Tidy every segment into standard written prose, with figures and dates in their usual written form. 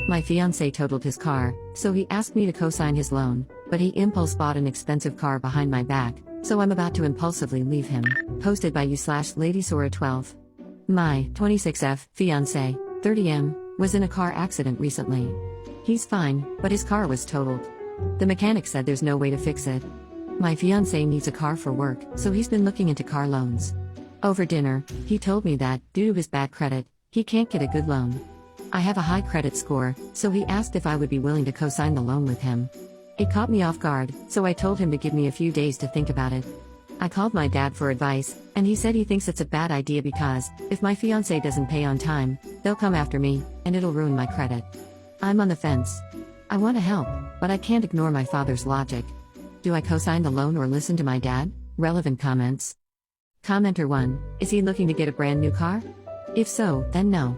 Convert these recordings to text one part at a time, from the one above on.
My fiance totaled his car, so he asked me to co-sign his loan, but he impulse bought an expensive car behind my back, so I'm about to impulsively leave him. Posted by you/LadySora12. My 26F fiance, 30M, was in a car accident recently. He's fine, but his car was totaled. The mechanic said there's no way to fix it. My fiance needs a car for work, so he's been looking into car loans. Over dinner, he told me that, due to his bad credit, he can't get a good loan. I have a high credit score, so he asked if I would be willing to co-sign the loan with him. It caught me off guard, so I told him to give me a few days to think about it. I called my dad for advice, and he said he thinks it's a bad idea because, if my fiance doesn't pay on time, they'll come after me, and it'll ruin my credit. I'm on the fence. I want to help, but I can't ignore my father's logic. Do I co-sign the loan or listen to my dad? Relevant comments. Commenter 1, is he looking to get a brand new car? If so, then no.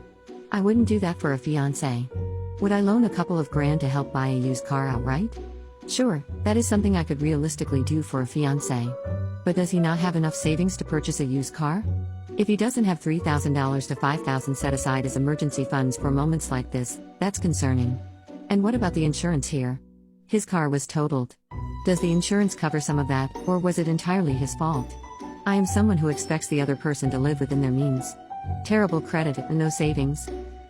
I wouldn't do that for a fiancé. Would I loan a couple of grand to help buy a used car outright? Sure, that is something I could realistically do for a fiancé. But does he not have enough savings to purchase a used car? If he doesn't have $3,000 to $5,000 set aside as emergency funds for moments like this, that's concerning. And what about the insurance here? His car was totaled. Does the insurance cover some of that, or was it entirely his fault? I am someone who expects the other person to live within their means. Terrible credit and no savings.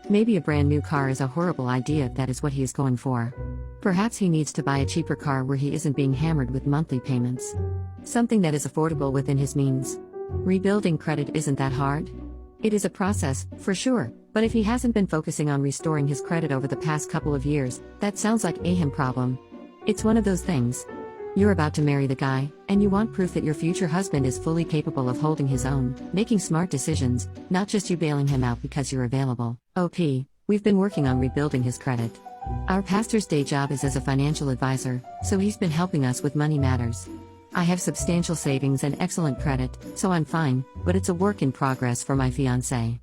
Maybe a brand new car is a horrible idea if that is what he is going for. Perhaps he needs to buy a cheaper car where he isn't being hammered with monthly payments. Something that is affordable within his means. Rebuilding credit isn't that hard. It is a process, for sure, but if he hasn't been focusing on restoring his credit over the past couple of years, that sounds like a him problem. It's one of those things. You're about to marry the guy, and you want proof that your future husband is fully capable of holding his own, making smart decisions, not just you bailing him out because you're available. OP, we've been working on rebuilding his credit. Our pastor's day job is as a financial advisor, so he's been helping us with money matters. I have substantial savings and excellent credit, so I'm fine, but it's a work in progress for my fiancé.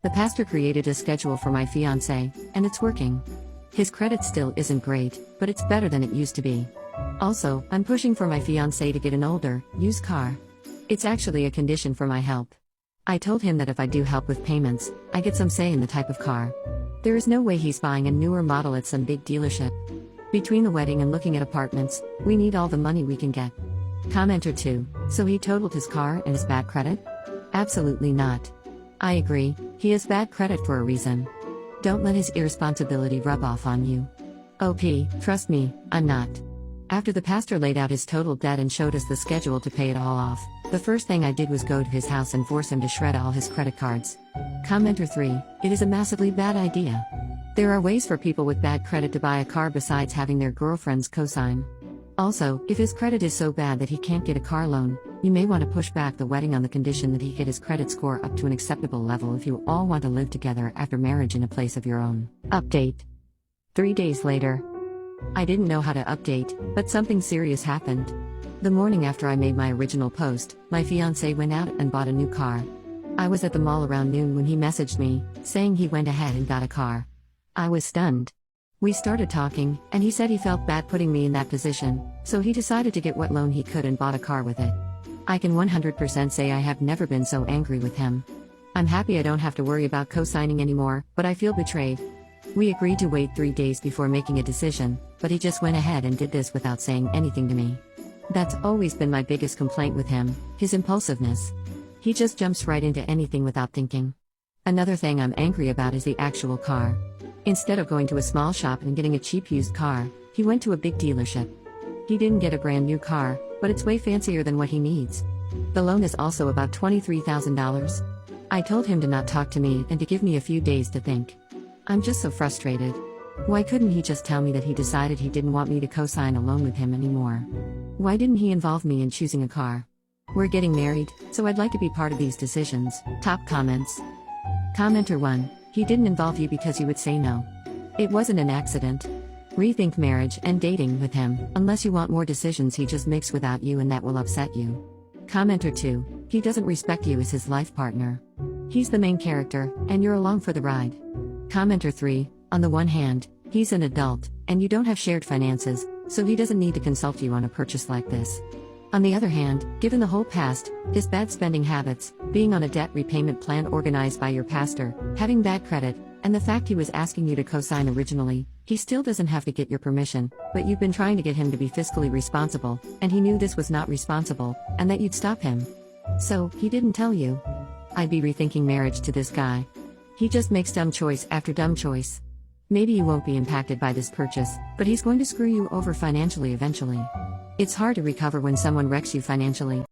The pastor created a schedule for my fiancé, and it's working. His credit still isn't great, but it's better than it used to be. Also, I'm pushing for my fiancé to get an older, used car. It's actually a condition for my help. I told him that if I do help with payments, I get some say in the type of car. There is no way he's buying a newer model at some big dealership. Between the wedding and looking at apartments, we need all the money we can get. Commenter 2, so he totaled his car and his bad credit? Absolutely not. I agree, he has bad credit for a reason. Don't let his irresponsibility rub off on you. OP, trust me, I'm not. After the pastor laid out his total debt and showed us the schedule to pay it all off, the first thing I did was go to his house and force him to shred all his credit cards. Commenter 3, it is a massively bad idea. There are ways for people with bad credit to buy a car besides having their girlfriends co-sign. Also, if his credit is so bad that he can't get a car loan, you may want to push back the wedding on the condition that he get his credit score up to an acceptable level if you all want to live together after marriage in a place of your own. Update. 3 days later. I didn't know how to update, but something serious happened. The morning after I made my original post, my fiancé went out and bought a new car. I was at the mall around noon when he messaged me, saying he went ahead and got a car. I was stunned. We started talking, and he said he felt bad putting me in that position, so he decided to get what loan he could and bought a car with it. I can 100% say I have never been so angry with him. I'm happy I don't have to worry about co-signing anymore, but I feel betrayed. We agreed to wait 3 days before making a decision, but he just went ahead and did this without saying anything to me. That's always been my biggest complaint with him, his impulsiveness. He just jumps right into anything without thinking. Another thing I'm angry about is the actual car. Instead of going to a small shop and getting a cheap used car, he went to a big dealership. He didn't get a brand new car, but it's way fancier than what he needs. The loan is also about $23,000. I told him to not talk to me and to give me a few days to think. I'm just so frustrated. Why couldn't he just tell me that he decided he didn't want me to co-sign a loan with him anymore? Why didn't he involve me in choosing a car? We're getting married, so I'd like to be part of these decisions. Top comments. Commenter 1, he didn't involve you because you would say no. It wasn't an accident. Rethink marriage and dating with him, unless you want more decisions he just makes without you and that will upset you. Commenter 2, he doesn't respect you as his life partner. He's the main character, and you're along for the ride. Commenter 3, on the one hand, he's an adult, and you don't have shared finances, so he doesn't need to consult you on a purchase like this. On the other hand, given the whole past, his bad spending habits, being on a debt repayment plan organized by your pastor, having bad credit, And the fact he was asking you to co-sign originally, he still doesn't have to get your permission, but you've been trying to get him to be fiscally responsible, and he knew this was not responsible, and that you'd stop him. So, he didn't tell you. I'd be rethinking marriage to this guy. He just makes dumb choice after dumb choice. Maybe you won't be impacted by this purchase, but he's going to screw you over financially eventually. It's hard to recover when someone wrecks you financially.